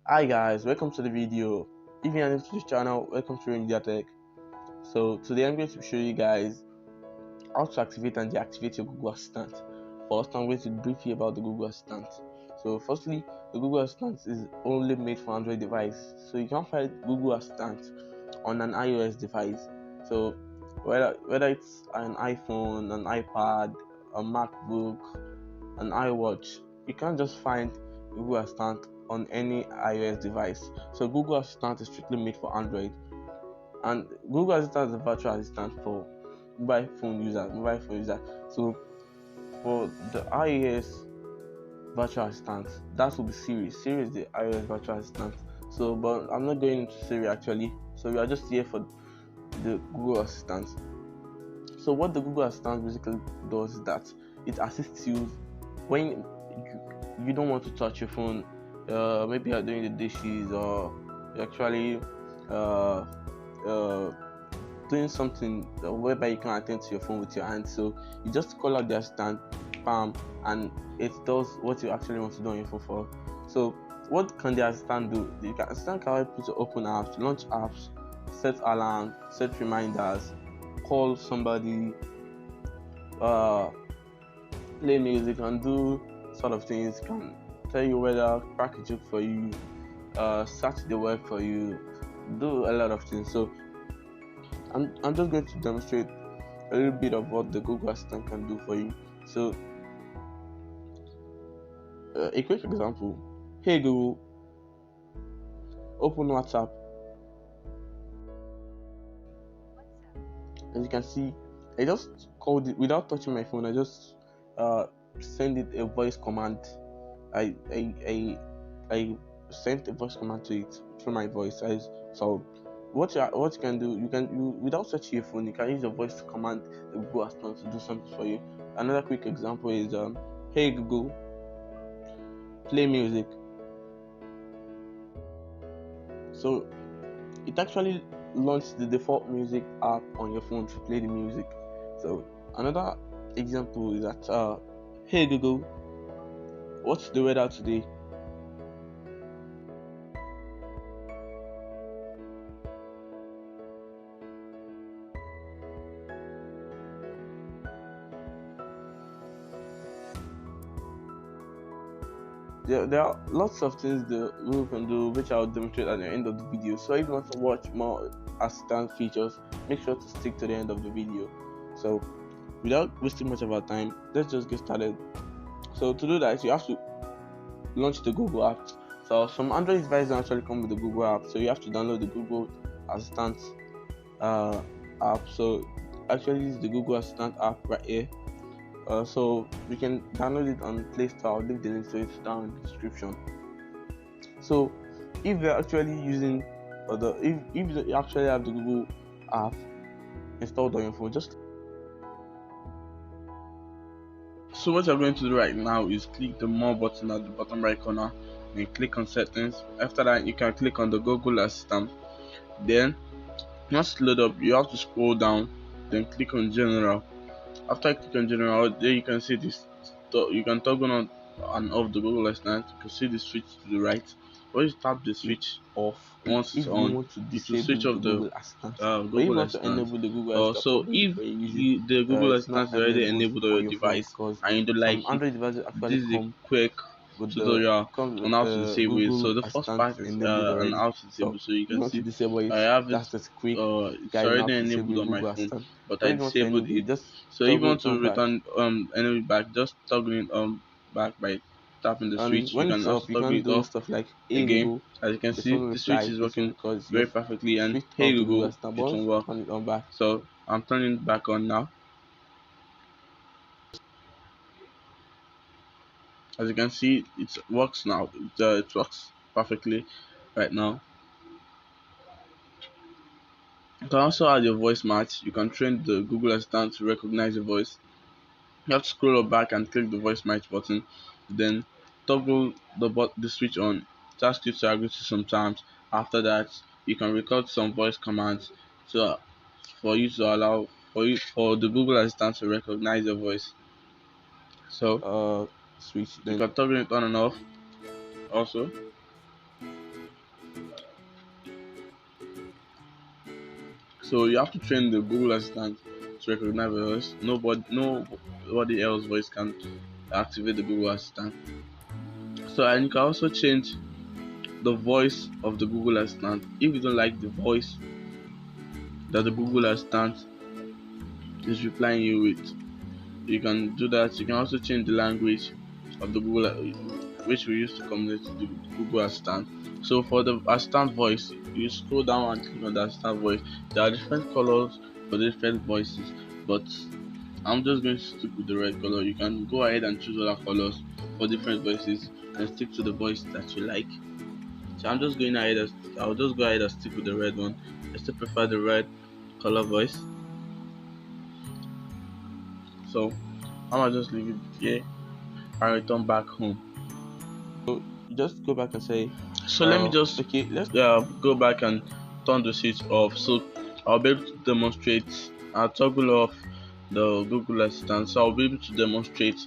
Hi guys, welcome to the video. If you are new to this channel, welcome to Renderforest. So today I'm going to show you guys how to activate and deactivate your Google Assistant. First, I'm going to brief you about the Google Assistant. So firstly, the Google Assistant is only made for Android device, so you can't find Google Assistant on an iOS device. So whether it's an iPhone, an iPad, a MacBook, an iWatch, you can't just find Google Assistant on any iOS device. So Google Assistant is strictly made for Android, and Google Assistant is a virtual assistant for mobile phone users. So for the iOS virtual assistant, that will be Siri. Siri is the iOS virtual assistant. So, but I'm not going into Siri actually. So we are just here for the Google Assistant. So what the Google Assistant basically does is that it assists you when you don't want to touch your phone. Maybe you're doing the dishes, or you're actually uh, uh, doing something whereby you can attend to your phone with your hand. So you just call out the assistant, bam, and it does what you actually want to do on your phone for. So what can the assistant do? The assistant can help you to open apps, launch apps, set alarms, set reminders, call somebody, play music, and do sort of things. Can tell you whether crack a joke for you, search the web for you, do a lot of things. So I'm just going to demonstrate a little bit of what the Google Assistant can do for you. So a quick example: hey Google, open WhatsApp. As you can see, I just called it without touching my phone. I just send it a voice command. I sent a voice command to it through my voice. So what you can do, you without touching your phone, you can use your voice to command the Google Assistant to do something for you. Another quick example is hey Google, play music. So it actually launched the default music app on your phone to play the music. So another example is that hey Google, what's the weather today? There are lots of things the Google can do, which I'll demonstrate at the end of the video. So if you want to watch more assistant features, make sure to stick to the end of the video. So without wasting much of our time, let's just get started. So to do that, you have to launch the Google app. So some Android devices actually come with the Google app, so you have to download the Google Assistant app. So actually, this is the Google Assistant app right here. So we can download it on Play Store. I'll leave the link to it down in the description. So if you're actually using if you actually have the Google app installed on your phone, so what you're going to do right now is click the more button at the bottom right corner and click on settings. After that, you can click on the Google Assistant. Then once it's load up, you have to scroll down, then click on general. After I click on general, there you can see this. You can toggle on and off the Google Assistant. You can see the switch to the right. When you tap the switch off, once it's on, it will switch off the Google Assistant. So if the Google Assistant is already enabled on your device and you don't like it, this is a quick tutorial on how to disable it. So the first part is on how to disable. So you can see I have it. It's already enabled on my phone, but I disabled it. So if you want to return enemy back, just toggle it back by tapping the switch. You can also toggle it off again. As you can see, the switch is working very perfectly, and hey Google, it won't work. So I'm turning it back on now. As you can see, it works now. It works perfectly right now. You can also add your voice match. You can train the Google Assistant to recognize your voice. You have to scroll up back and click the voice match button, then toggle the switch on. It asks you to agree to some terms. After that, you can record some voice commands to for you to allow for the Google Assistant to recognize your voice. So switch. You can toggle it on and off also. So you have to train the Google Assistant to recognize voice. Nobody else voice can activate the Google Assistant. So, and you can also change the voice of the Google Assistant. If you don't like the voice that the Google Assistant is replying you with, you can do that. You can also change the language of the Google, which we use to communicate to the Google Assistant. So for the Assistant voice, you scroll down and click on the Assistant voice. There are different colors for different voices, but I'm just going to stick with the red color. You can go ahead and choose other colors for different voices and stick to the voice that you like. So I'm just going ahead and I'll just go ahead and stick with the red one. I still prefer the red color voice. So I might just leave it here and return back home. So you just go back and say, so let me just let's go back and turn the switch off. So I'll be able to demonstrate. I'll toggle off the Google Assistant. So I'll be able to demonstrate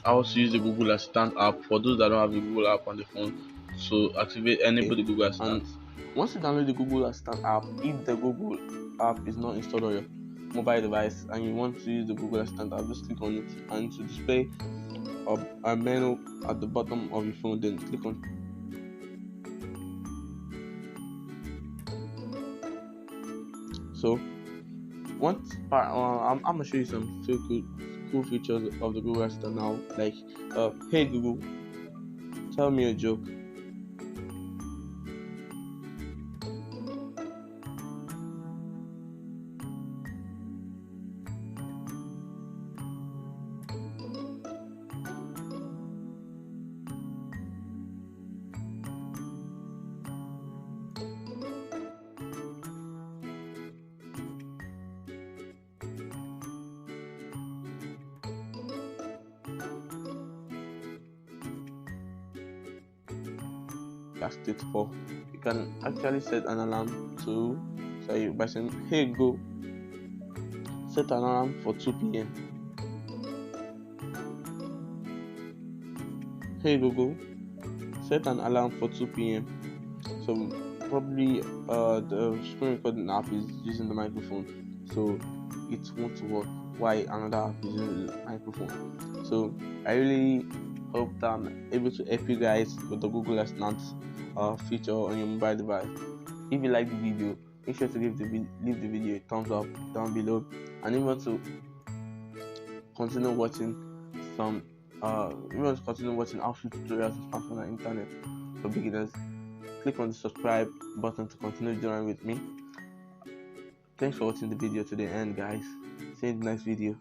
how to use the Google Assistant app for those that don't have the Google app on the phone. So enable the Google Assistant. And once you download the Google Assistant app, if the Google app is not installed on your mobile device and you want to use the Google Assistant app, just click on it and to display a menu at the bottom of your phone, then click on. So once I'm gonna show you some so cool features of the Google Assistant now, like hey Google, tell me a joke. State 4. You can actually set an alarm to say by saying hey go, set an alarm for 2 p.m. Hey Google, set an alarm for 2 p.m. So probably the screen recording app is using the microphone, so it won't work while another app is using the microphone. So I really hope that I'm able to help you guys with the Google Assistant feature on your mobile device. If you like the video, make sure to leave the video a thumbs up down below, and if you want to continue watching some outfit tutorials and stuff on the internet for beginners, click on the subscribe button to continue joining with me. Thanks for watching the video to the end, guys. See you in the next video.